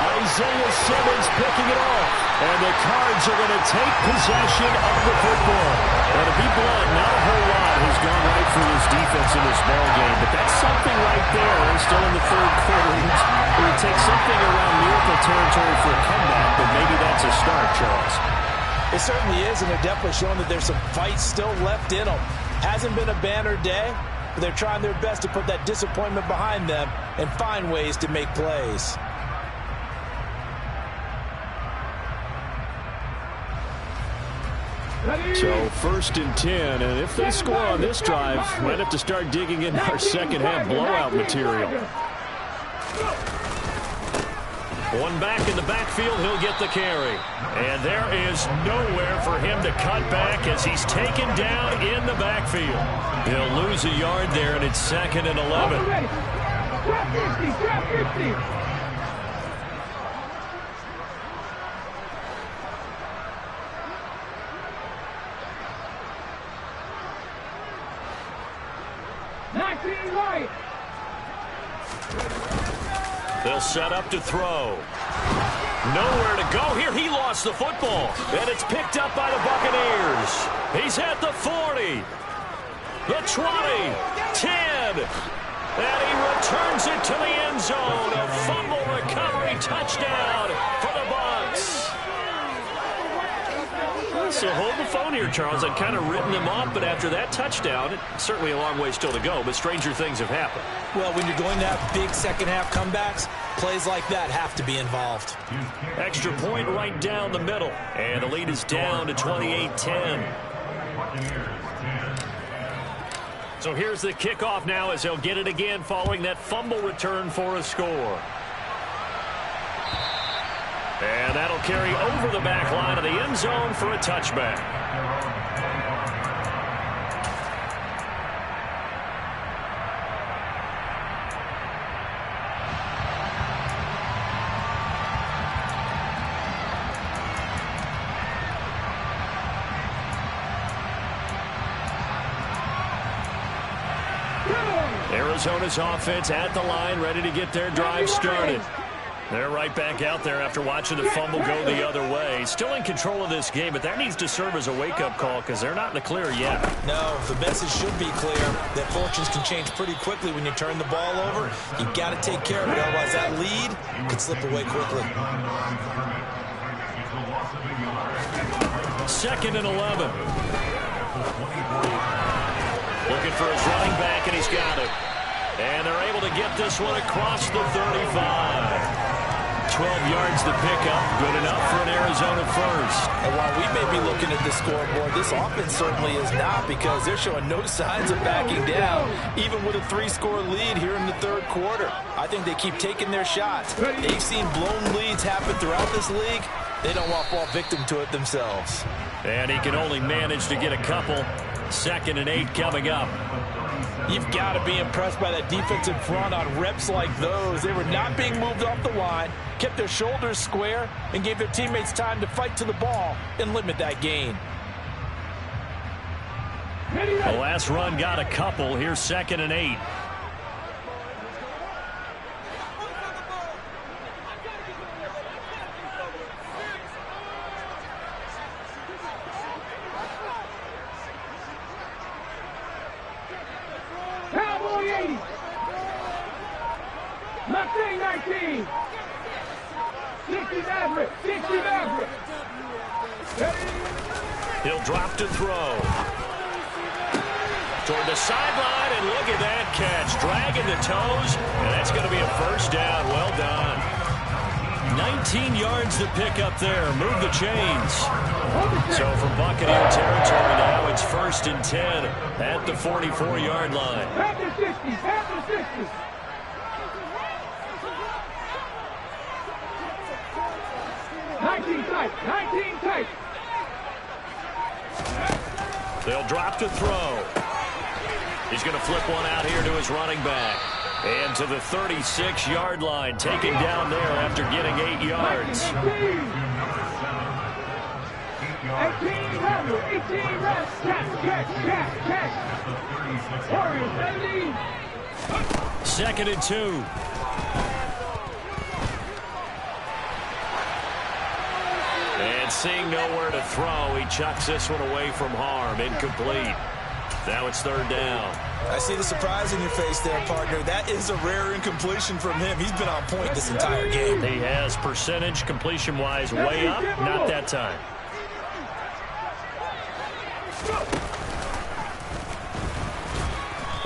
Isaiah Simmons picking it off. And the Cards are going to take possession of the football. Now, to be blunt, not a whole lot has gone right for this defense in this ballgame, but that's something right there. And still in the third quarter. It would take something around miracle territory for a comeback, but maybe that's a start, Charles. It certainly is, and they're definitely showing that there's some fight still left in them. Hasn't been a banner day, but they're trying their best to put that disappointment behind them and find ways to make plays. So 1st and 10, and if they score on this drive, might have to start digging into our second half blowout material. One back in the backfield, he'll get the carry. And there is nowhere for him to cut back as he's taken down in the backfield. He'll lose a yard there, and it's 2nd and 11. Grab 50. Right. They'll set up to throw. Nowhere to go here. He lost the football. And it's picked up by the Buccaneers. He's at the 40. The 20. 10. And he returns it to the end zone. A fumble recovery touchdown for the Bucs. So hold the phone here, Charles. I'd kind of written them off, but after that touchdown, it's certainly a long way still to go, but stranger things have happened. Well, when you're going to have big second-half comebacks, plays like that have to be involved. Extra point right down the middle, and the lead is down to 28-10. So here's the kickoff now as they'll get it again following that fumble return for a score. And that'll carry over the back line of the end zone for a touchback. Arizona's offense at the line, ready to get their drive started. They're right back out there after watching the fumble go the other way. Still in control of this game, but that needs to serve as a wake-up call because they're not in the clear yet. No, the message should be clear that fortunes can change pretty quickly when you turn the ball over. You've got to take care of it, otherwise that lead could slip away quickly. 2nd and 11. Looking for his running back, and he's got it. And they're able to get this one across the 35. 12 yards to pick up. Good enough for an Arizona first. And while we may be looking at the scoreboard, this offense certainly is not, because they're showing no signs of backing down, even with a 3-score lead here in the third quarter. I think they keep taking their shots. They've seen blown leads happen throughout this league. They don't want to fall victim to it themselves. And he can only manage to get a couple. 2nd and 8 coming up. You've got to be impressed by that defensive front on reps like those. They were not being moved off the line, kept their shoulders square, and gave their teammates time to fight to the ball and limit that gain. The last run got a couple. Here's 2nd and 8. Cowboy 80. Mustang 19. 60 Maverick. 60 Maverick. He'll drop to throw. Toward the sideline, and look at that catch. Dragging the toes, and that's going to be a first down. Well done. 19 yards to pick up there. Move the chains. So from Buccaneer territory now, it's 1st and 10 at the 44-yard line. Panther 60. Panther 60. Tight. 19 tight. They'll drop to throw. He's going to flip one out here to his running back. And to the 36-yard line, taken down there after getting 8 yards. 18 Rebel. 18 Rebel. Catch. Warriors 70. 2nd and 2. And seeing nowhere to throw, he chucks this one away from harm. Incomplete. Now it's 3rd down. I see the surprise in your face there, partner. That is a rare incompletion from him. He's been on point this entire game. He has percentage completion-wise way up. Not that time.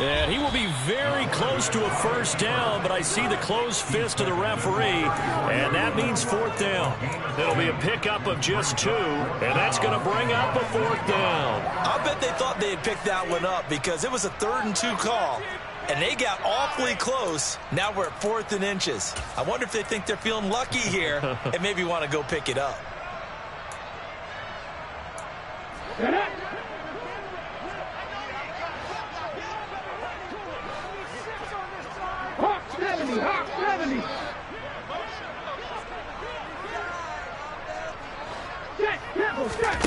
And he will be very close to a first down, but I see the closed fist of the referee, and that means 4th down. It'll be a pickup of just 2, and that's going to bring up a 4th down. I bet they thought they had picked that one up because it was a 3rd and 2 call, and they got awfully close. Now we're at 4th and inches. I wonder if they think they're feeling lucky here and maybe want to go pick it up. Hawk 70. Hawk 70. Set.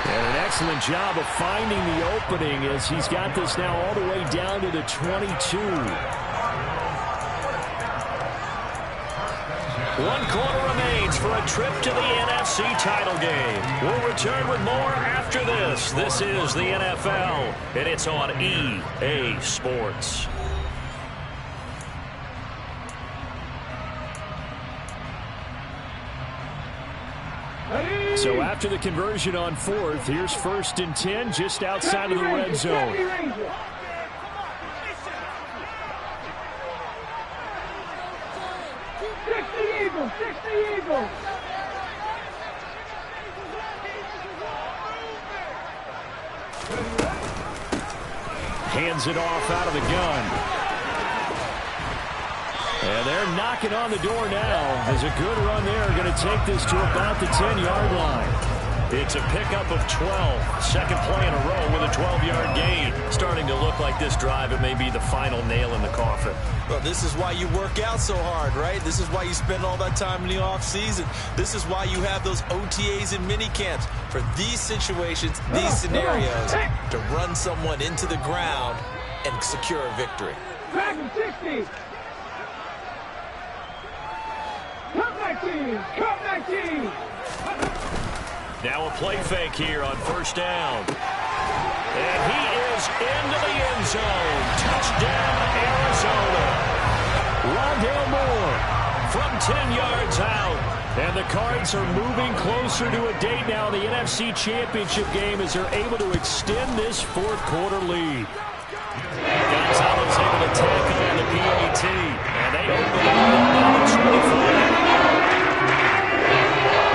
And an excellent job of finding the opening as he's got this now all the way down to the 22. 1 quarter remains for a trip to the NFC title game. We'll return with more after this. This is the NFL, and it's on EA Sports. So after the conversion on 4th, here's 1st and 10 just outside of the red zone. 60 Eagles. Hands it off out of the gun. And they're knocking on the door now. There's a good run there. Going to take this to about the 10-yard line. It's a pickup of 12. Second play in a row with a 12-yard gain. Starting to look like this drive, it may be the final nail in the coffin. Well, this is why you work out so hard, right? This is why you spend all that time in the offseason. This is why you have those OTAs and mini camps for these situations, these scenarios, to run someone into the ground and secure a victory. Back 60. Cup 19. Now a play fake here on first down. And he is into the end zone. Touchdown, Arizona. Rondale Moore from 10 yards out. And the Cards are moving closer to a date now in the NFC Championship game as they're able to extend this fourth-quarter lead. Gonzalez able to tackle on the PAT, and they open up the 25.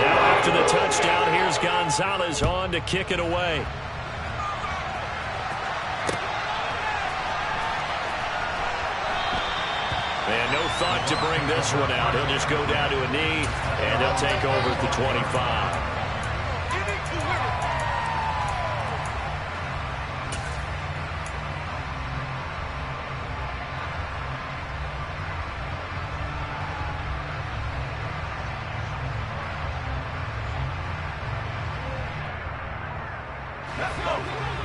Now after the touchdown, here's Gonzalez on to kick it away. And no thought to bring this one out. He'll just go down to a knee, and he'll take over at the 25.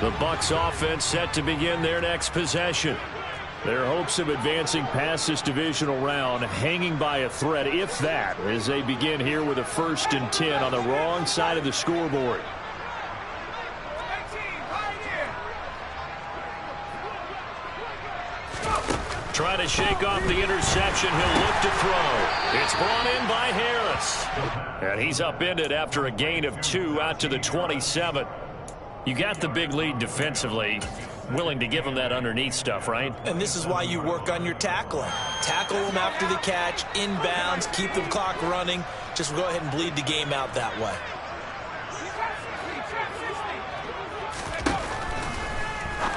The Bucs offense set to begin their next possession. Their hopes of advancing past this divisional round hanging by a thread, if that, as they begin here with a 1st and 10 on the wrong side of the scoreboard. Trying to shake off the interception. He'll look to throw. It's brought in by Harris. And he's upended after a gain of 2 out to the 27. You got the big lead defensively. Willing to give them that underneath stuff, right? And this is why you work on your tackling. Tackle them after the catch, inbounds, keep the clock running. Just go ahead and bleed the game out that way.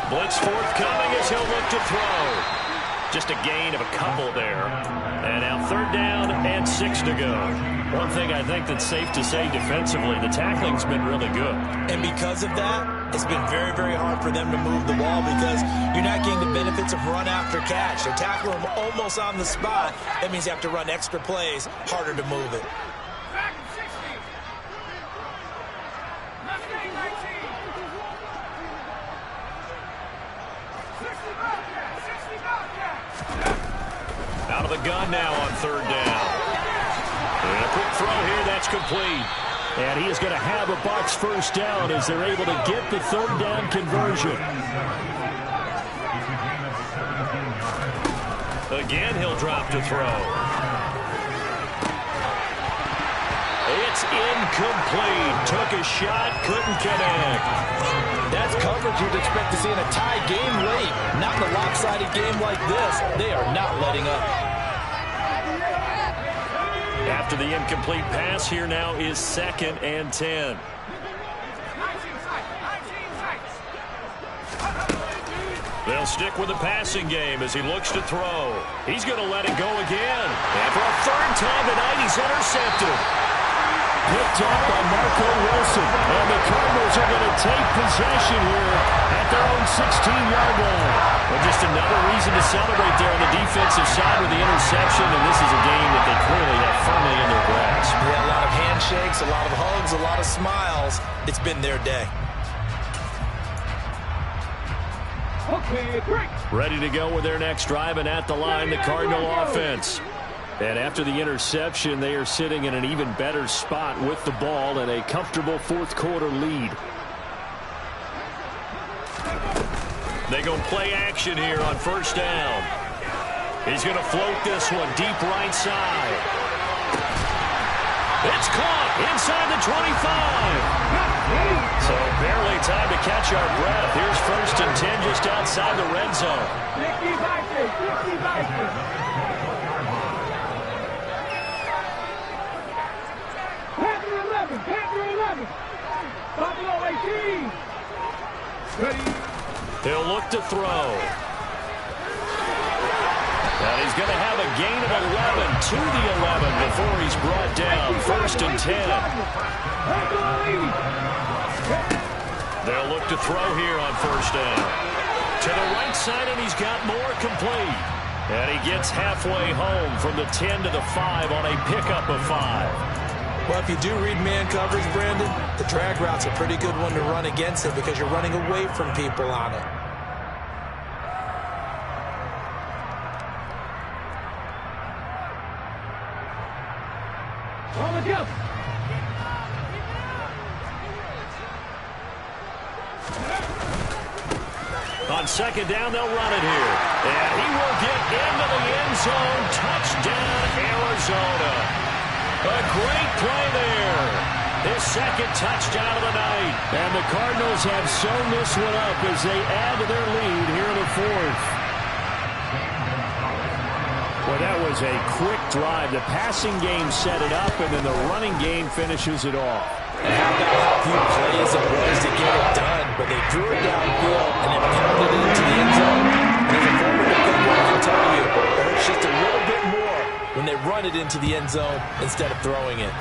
Blitz forthcoming as he'll look to throw. Just a gain of a couple there. And now 3rd down and 6 to go. One thing I think that's safe to say defensively, the tackling's been really good. And because of that, it's been very, very hard for them to move the ball because you're not getting the benefits of run after catch. They're tackling them almost on the spot. That means you have to run extra plays, harder to move it. Out of the gun now on 3rd down. And a quick throw here, that's complete. And he is going to have a Bucs 1st down as they're able to get the 3rd down conversion. Again, he'll drop to throw. It's incomplete. Took a shot, couldn't connect. That's coverage you'd expect to see in a tie game late. Not in a lopsided game like this. They are not letting up. After the incomplete pass, here now is 2nd and 10. They'll stick with the passing game as he looks to throw. He's going to let it go again. And for a 3rd time tonight, he's intercepted. Picked off by Marco Wilson. And the Cardinals are going to take possession here at their own 16-yard line. Well, just another reason to celebrate there on the defensive side with the interception. And this is a game that they clearly have firmly in their grasp. Yeah, a lot of handshakes, a lot of hugs, a lot of smiles. It's been their day. Okay, break. Ready to go with their next drive, and at the line, the Cardinal offense. And after the interception, they are sitting in an even better spot with the ball and a comfortable 4th-quarter lead. They go play action here on 1st down. He's going to float this one deep right side. It's caught inside the 25. So barely time to catch our breath. Here's 1st and 10 just outside the red zone. 50-50. Panther 11. Buffalo 18. Ready. He'll look to throw. And he's going to have a gain of 11 to the 11 before he's brought down. 1st and 10. They'll look to throw here on 1st down. To the right side, and he's got more complete. And he gets halfway home from the 10 to the 5 on a pickup of 5. Well, if you do read man coverage, Brandon, the drag route's a pretty good one to run against it because you're running away from people on it. On the jump. On 2nd down, they'll run it here. And he will get into the end zone. Touchdown, Arizona. A great play there. His second touchdown of the night. And the Cardinals have sewn this one up as they add to their lead here in the fourth. Well, that was a quick drive. The passing game set it up, and then the running game finishes it off. And how about how few plays it was to get it done? But they drew it downfield and then pounded it into the end zone. And as a former defender, I can tell you, it hurts just a little bit more when they run it into the end zone instead of throwing it.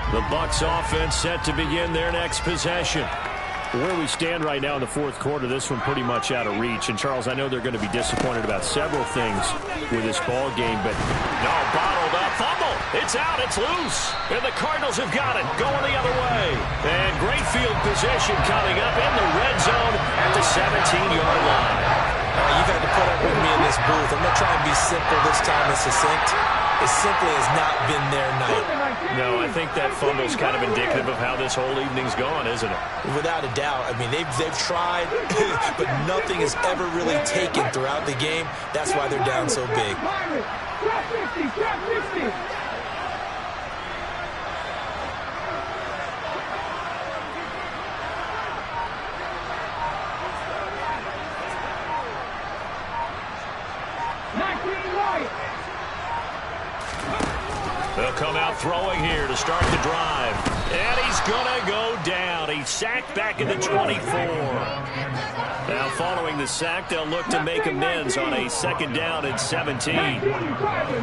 The Bucs offense set to begin their next possession. Where we stand right now in the fourth quarter, this one pretty much out of reach. And, Charles, I know they're going to be disappointed about several things with this ball game, but no, bottled up. Fumble. It's out. It's loose. And the Cardinals have got it going the other way. And great field position coming up in the red zone at the 17-yard line. You've had to put up with me in this booth. I'm going to try and be simple this time and succinct. It simply has not been their night. No, I think that fumble's kind of indicative of how this whole evening's gone, isn't it? Without a doubt. I mean, they've tried, but nothing has ever really taken throughout the game. That's why they're down so big. They'll come out throwing here to start the drive. And he's going to go down. He's sacked back at the 24. Now following the sack, they'll look to make amends on a second down and 17. 19 tight.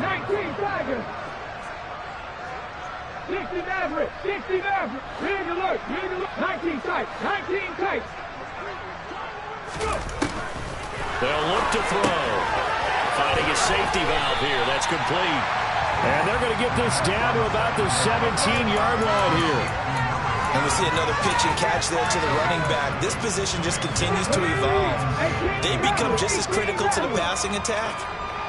19 tight. They'll look to throw. Finding a safety valve here. That's complete. And they're going to get this down to about the 17-yard line here. And we see another pitch and catch there to the running back. This position just continues to evolve. They become just as critical to the passing attack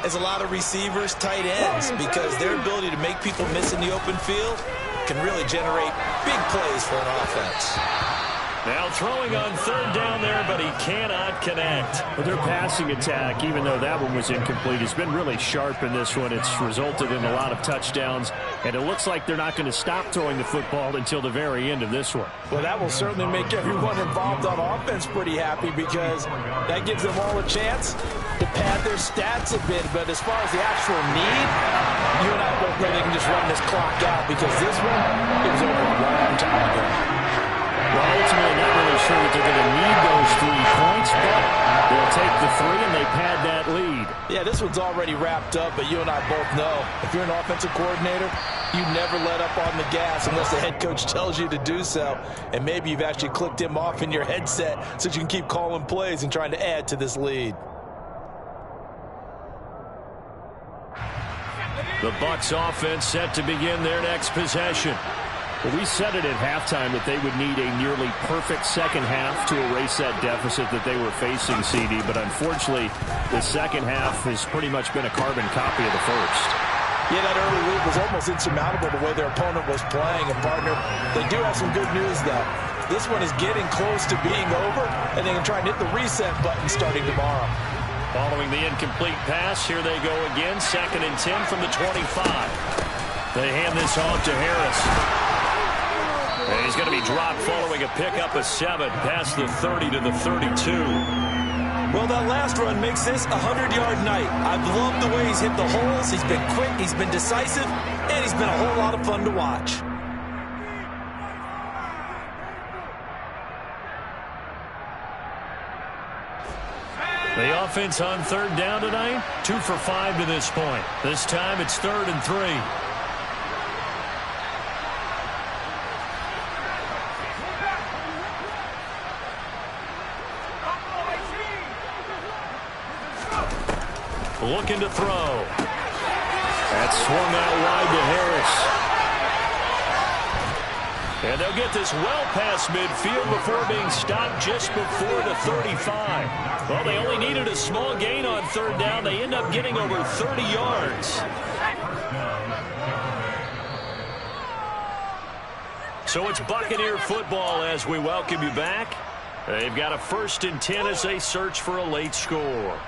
as a lot of receivers, tight ends, because their ability to make people miss in the open field can really generate big plays for an offense. Now throwing on third down there, but he cannot connect. But their passing attack, even though that one was incomplete, has been really sharp in this one. It's resulted in a lot of touchdowns, and it looks like they're not going to stop throwing the football until the very end of this one. Well, that will certainly make everyone involved on offense pretty happy, because that gives them all a chance to pad their stats a bit. But as far as the actual need, you and I both know they can just run this clock out, because this one, it was over a long time ago. Well, ultimately, not really sure that they're going to need those 3 points, but they'll take the 3 and they pad that lead. Yeah, this one's already wrapped up, but you and I both know if you're an offensive coordinator, you never let up on the gas unless the head coach tells you to do so. And maybe you've actually clicked him off in your headset so you can keep calling plays and trying to add to this lead. The Bucs offense set to begin their next possession. Well, we said it at halftime that they would need a nearly perfect second half to erase that deficit that they were facing, CD. But unfortunately, the second half has pretty much been a carbon copy of the first. Yeah, that early lead was almost insurmountable the way their opponent was playing. And, partner, they do have some good news, though. This one is getting close to being over, and they can try and hit the reset button starting tomorrow. Following the incomplete pass, here they go again. 2nd and 10 from the 25. They hand this off to Harris. And he's going to be dropped following a pickup of 7 past the 30 to the 32. Well, that last run makes this a 100-yard night. I've loved the way he's hit the holes. He's been quick, he's been decisive, and he's been a whole lot of fun to watch. The offense on third down tonight, 2 for 5 to this point. This time it's 3rd and 3. Looking to throw. That's swung out wide to Harris. And they'll get this well past midfield before being stopped just before the 35. Well, they only needed a small gain on third down. They end up getting over 30 yards. So it's Buccaneer football as we welcome you back. They've got a 1st and 10 as they search for a late score.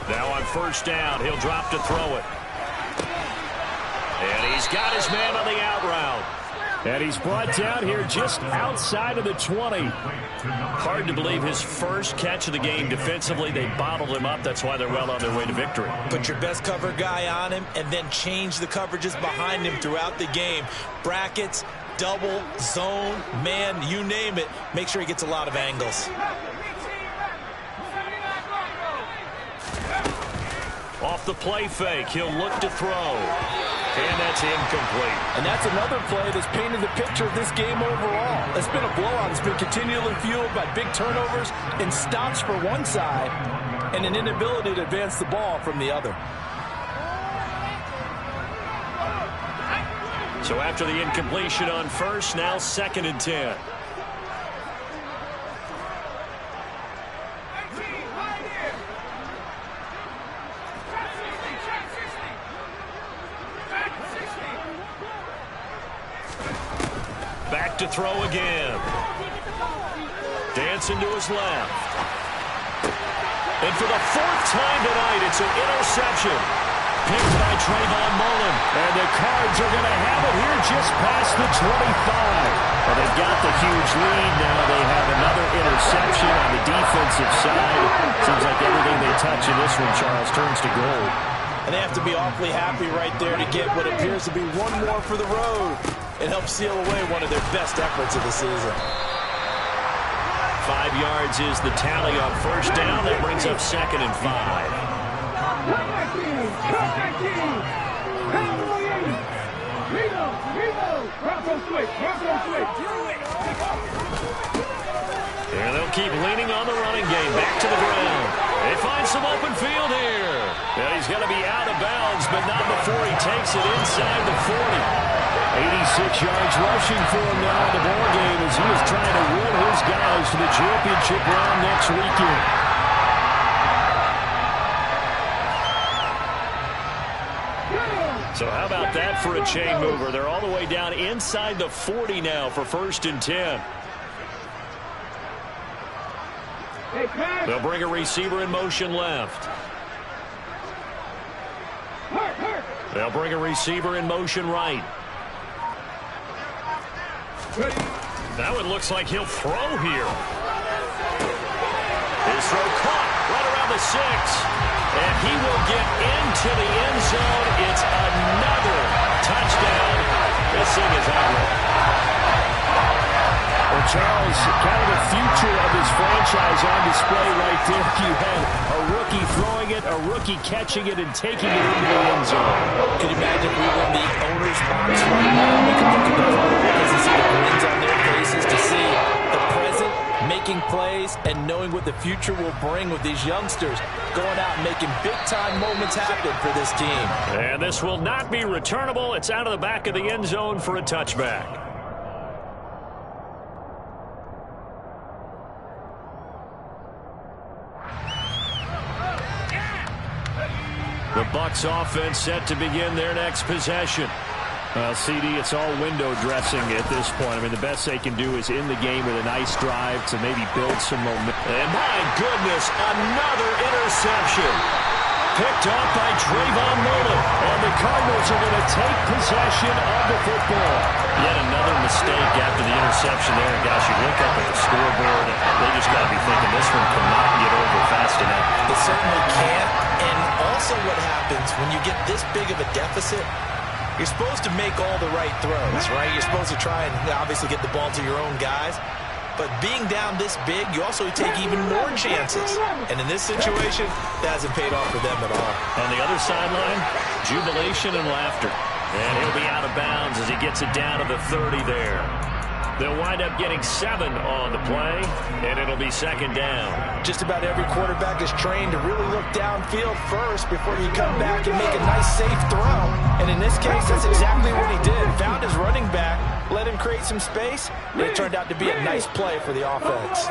Now on 1st down, he'll drop to throw it. And he's got his man on the out route. And he's brought down here just outside of the 20. Hard to believe his first catch of the game defensively. They bottled him up. That's why they're well on their way to victory. Put your best cover guy on him and then change the coverages behind him throughout the game. Brackets, double, zone, man, you name it. Make sure he gets a lot of angles. Off the play fake, he'll look to throw. And that's incomplete. And that's another play that's painted the picture of this game overall. It's been a blowout. It's been continually fueled by big turnovers and stops for one side and an inability to advance the ball from the other. So after the incompletion on 1st, now 2nd and 10. Back to throw again. Dancing to his left. And for the 4th time tonight, it's an interception. Picked by Trayvon Mullen. And the Cards are going to have it here just past the 25. Well, they've got the huge lead now. They have another interception on the defensive side. Seems like everything they touch in this one, Charles, turns to gold. And they have to be awfully happy right there to get what appears to be one more for the road. It helps seal away one of their best efforts of the season. 5 yards is the tally on 1st down. That brings up 2nd and 5. And they'll keep leaning on the running game. Back to the ground. They find some open field here. And he's going to be out of bounds, but not before he takes it inside the 40. 86 yards rushing for him now in the ballgame as he is trying to win his guys to the championship round next weekend. So how about that for a chain mover? They're all the way down inside the 40 now for 1st and 10. They'll bring a receiver in motion left. They'll bring a receiver in motion right. That one looks like he'll throw here. His throw caught right around the 6. And he will get into the end zone. It's another touchdown. This thing is out. Well, Charles, kind of the future of his franchise on display right there. You had a rookie throwing it, a rookie catching it, and taking it into the end zone. Can you imagine if we were in the owner's box right now? We could look at those because to see the grins on their faces, to see the present, making plays, and knowing what the future will bring with these youngsters going out and making big-time moments happen for this team. And this will not be returnable. It's out of the back of the end zone for a touchback. The Bucs offense set to begin their next possession. CD, it's all window dressing at this point. I mean, the best they can do is in the game with a nice drive to maybe build some momentum. And my goodness, another interception. Picked off by Trayvon Mullen. And the Cardinals are going to take possession of the football. Yet another mistake after the interception there. And gosh, you look up at the scoreboard, they just got to be thinking this one cannot get over fast enough. It certainly can't. And also what happens when you get this big of a deficit, you're supposed to make all the right throws, right? You're supposed to try and obviously get the ball to your own guys. But being down this big, you also take even more chances. And in this situation, that hasn't paid off for them at all. On the other sideline, jubilation and laughter. And he'll be out of bounds as he gets it down to the 30 there. They'll wind up getting 7 on the play, and it'll be second down. Just about every quarterback is trained to really look downfield first before you come back and make a nice, safe throw. And in this case, that's exactly what he did. Found his running back, let him create some space, and it turned out to be a nice play for the offense.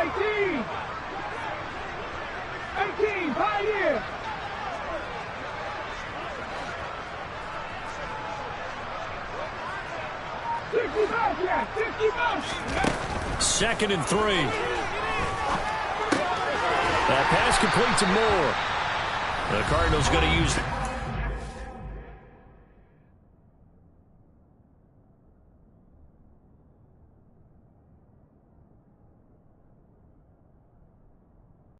18, Pioneer. Second and 3. That pass complete to Moore. The Cardinals going to use